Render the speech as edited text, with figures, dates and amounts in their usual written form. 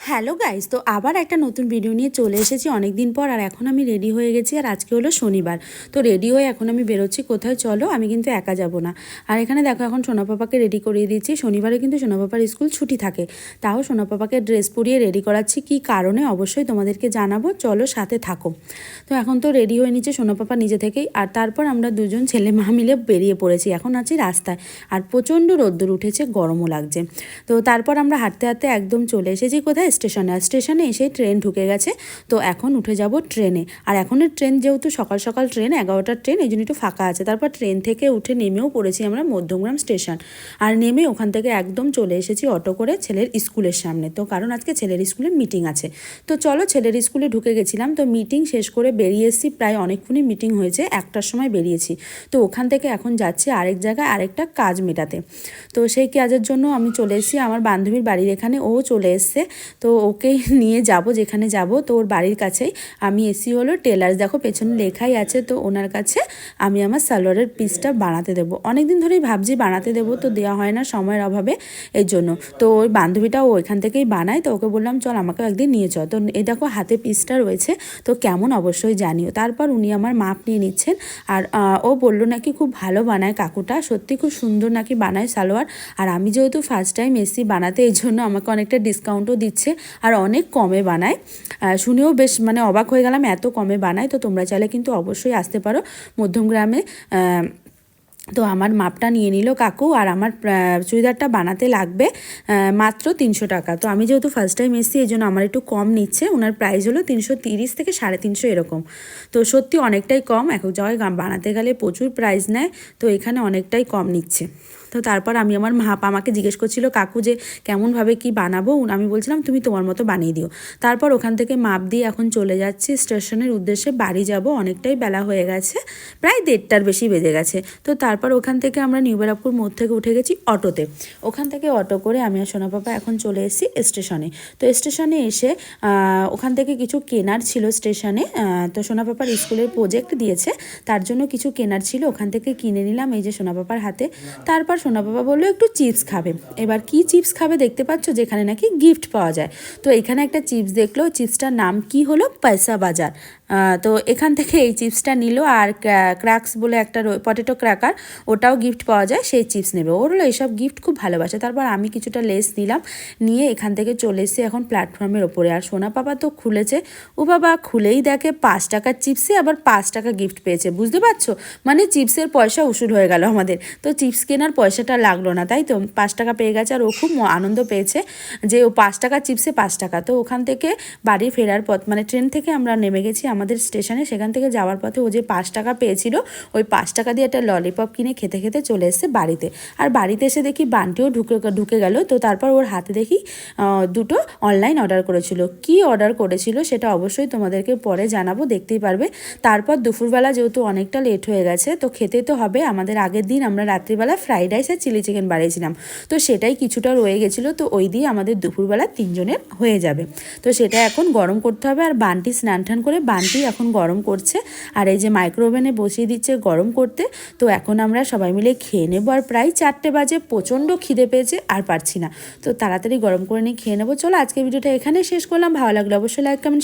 Hello guys, তো আবার একটা নতুন ভিডিও নিয়ে চলে এসেছি অনেক দিন পর। আর এখন আমি রেডি হয়ে গেছি, আর আজকে হলো শনিবার। তো রেডি হয়ে এখন আমি বেরোচ্ছি কোথায়, চলো। আমি কিন্তু একা যাব না। আর এখানে দেখো, এখন সোনা পাপাকে রেডি করিয়ে দিচ্ছি। শনিবারে কিন্তু সোনা পাপার স্কুল ছুটি থাকে, তাও সোনা পাপাকে ড্রেস পরিয়ে রেডি করাচ্ছি। কি কারণে অবশ্যই তোমাদেরকে জানাবো, চলো সাথে থাকো। তো এখন তো রেডি হয়ে নিচ্ছে সোনা পাপা নিজে থেকেই। আর তারপর আমরা দুজন ছেলে মা মিলে বেরিয়ে পড়েছি। এখন আছি রাস্তায়, আর প্রচণ্ড রোদ্দুর উঠেছে, গরমও লাগছে। তো তারপর আমরা হাঁটতে হাঁটতে একদম চলে এসেছি কোথায়, স্টেশনে। আর স্টেশনে এসেই ট্রেন ঢুকে গেছে। তো এখন উঠে যাব ট্রেনে। আর এখনের ট্রেন যেহেতু সকাল সকাল ট্রেন, 11টার ট্রেন, এই জন্য একটু ফাঁকা আছে। তারপর ট্রেন থেকে উঠে নেমেও পড়েছি আমরা মধ্যমগ্রাম স্টেশন। আর নেমে ওখান থেকে একদম চলে এসেছি অটো করে ছেলের স্কুলের সামনে। তো কারণ আজকে ছেলের স্কুলে মিটিং আছে। তো চলো, ছেলের স্কুলে ঢুকে গেছিলাম। তো মিটিং শেষ করে বেরিয়ে এসেছি, প্রায় অনেকক্ষণই মিটিং হয়েছে, 1টার সময় বেরিয়েছি। তো ওখান থেকে এখন যাচ্ছি আরেক জায়গায় আরেকটা কাজ মেটাতে। তো সেই কাজের জন্য আমি চলে এসেছি আমার বান্ধবীর বাড়ির এখানে। ও চলে এসছে, তো ওকে নিয়ে যাব যেখানে যাব। তো ওর বাড়ির কাছেই আমি এসি হলো টেলার্স, দেখো পেছনে লেখাই আছে। তো ওনার কাছে আমি আমার সালোয়ারের পিসটা বানাতে দেবো। অনেক দিন ধরেই ভাবছি বানাতে দেবো, তো দেওয়া হয় না সময়ের অভাবে, এই জন্য। তো ওই বান্ধবীটাও ওইখান থেকেই বানায়। তো ওকে বললাম চল আমাকেও একদিন নিয়ে চল। তো এই দেখো হাতে পিসটা রয়েছে, তো কেমন অবশ্যই জানিও। তারপর উনি আমার মাপ নিয়ে নিচ্ছেন। আর ও বললো নাকি খুব ভালো বানায় কাকুটা, সত্যি খুব সুন্দর নাকি বানায় সালোয়ার। আর আমি যেহেতু ফার্স্ট টাইম এসি বানাতে, এই জন্য আমাকে অনেকটা ডিসকাউন্টও দিচ্ছে, আর অনেক কমে বানায়। শুনেও বেশ মানে অবাক হয়ে গেলাম, এত কমে বানায়। তো তোমরা চাইলে কিন্তু অবশ্যই আসতে পারো মধ্যমগ্রামে। তো আমার মাপটা নিয়ে নিল কাকু। আর আমার চুড়িদারটা বানাতে লাগবে মাত্র 300 টাকা। তো আমি যেহেতু ফার্স্ট টাইম এসেছি, এই জন্য আমার একটু কম নিচ্ছে। ওনার প্রাইস হলো 330 থেকে 350 এরকম। তো সত্যি অনেকটাই কম। এক জায়গায় বানাতে গেলে প্রচুর প্রাইস নেয়, তো এখানে অনেকটাই কম নিচ্ছে। তো তারপর আমি আমার মাপ, আমাকে জিজ্ঞেস করছিল কাকু যে কেমনভাবে কি বানাবো। আমি বলছিলাম তুমি তোমার মতো বানিয়ে দিও। তারপর ওখান থেকে মাপ দিয়ে এখন চলে যাচ্ছি স্টেশনের উদ্দেশ্যে, বাড়ি যাব। অনেকটাই বেলা হয়ে গেছে, প্রায় 1:30টার বেশি বেজে গেছে। তো তারপর ওখান থেকে আমরা নিউ ব্যারাকপুর মোড় থেকে উঠে গেছি অটোতে। ওখান থেকে অটো করে আমি আর সোনা পাপা এখন চলে এসেছি স্টেশনে। তো স্টেশনে এসে ওখান থেকে কিছু কেনার ছিল স্টেশনে। তো সোনা পাপার স্কুলের প্রজেক্ট দিয়েছে, তার জন্য কিছু কেনার ছিল, ওখান থেকে কিনে নিলাম এই যে সোনা পাপার হাতে। তারপর সোনা পাপা বললো একটু চিপস খাবে। এবার কি চিপস খাবে দেখতে পাচ্ছ, যেখানে নাকি গিফট পাওয়া যায়। তো এখানে একটা চিপস দেখলো, চিপসটার নাম কি হলো, পয়সা বাজার। তো এখান থেকে এই চিপসটা নিল। আর ক্র্যাক্স বলে একটা পটেটো ক্র্যাকার, ওটাও গিফট পাওয়া যায়, সেই চিপস নেবে। ওর হলো এইসব গিফট খুব ভালোবাসে। তারপর আমি কিছুটা লেস নিলাম, নিয়ে এখান থেকে চলে এসেছি এখন প্ল্যাটফর্মের ওপরে। আর সোনা পাপা তো খুলেছে, ও বাবা, খুলেই দেখে 5 টাকার চিপসে আবার 5 টাকা গিফট পেয়েছে। বুঝতে পারছো, মানে চিপসের পয়সা উসুল হয়ে গেল আমাদের। তো চিপস কেনার পয়সাটা লাগলো না, তাই তো 5 টাকা পেয়ে গেছে। আর ও খুব আনন্দ পেয়েছে যে ও 5 টাকার চিপসে 5 টাকা। তো ওখান থেকে বাড়ি ফেরার পথ, মানে ট্রেন থেকে আমরা নেমে গেছি আমাদের স্টেশনে, সেখান থেকে যাওয়ার পথে ও যে 5 টাকা পেয়েছিল, ওই 5 টাকা দিয়ে একটা ললিপপ কিনে খেতে খেতে চলে এসেছে বাড়িতে। আর বাড়িতে এসে দেখি বান্টিও ঢুকে গেল। তো তারপর ওর হাতে দেখি দুটো অনলাইন অর্ডার করেছিল। কি অর্ডার করেছিল সেটা অবশ্যই তোমাদেরকে পরে জানাবো, দেখতেই পারবে। তারপর দুপুরবেলা যেহেতু অনেকটা লেট হয়ে গেছে, তো খেতে তো হবে। আমাদের আগের দিন আমরা রাত্রিবেলা ফ্রাইড রাইস আর চিলি চিকেন বানিয়েছিলাম, তো সেটাই কিছুটা রয়ে গেছিলো। তো ওই দিয়ে আমাদের দুপুরবেলা 3 জনের হয়ে যাবে। তো সেটা এখন গরম করতে হবে। আর বান্টি স্নান টান করে বান্টি এখন গরম করছে, আর এই যে মাইক্রো ওভেনে বসিয়ে দিচ্ছে গরম করতে। তো এখন আমরা সবাই মিলে খেয়ে নেবো। আর প্রায় 4টে বাজে, প্রচণ্ড খিদে পেয়েছে, আর পারছি না। তো তাড়াতাড়ি গরম করে নিয়ে খেয়ে নেবো। চলো আজকের ভিডিওটা এখানে শেষ করলাম। ভালো লাগলো অবশ্যই লাইক কমেন্ট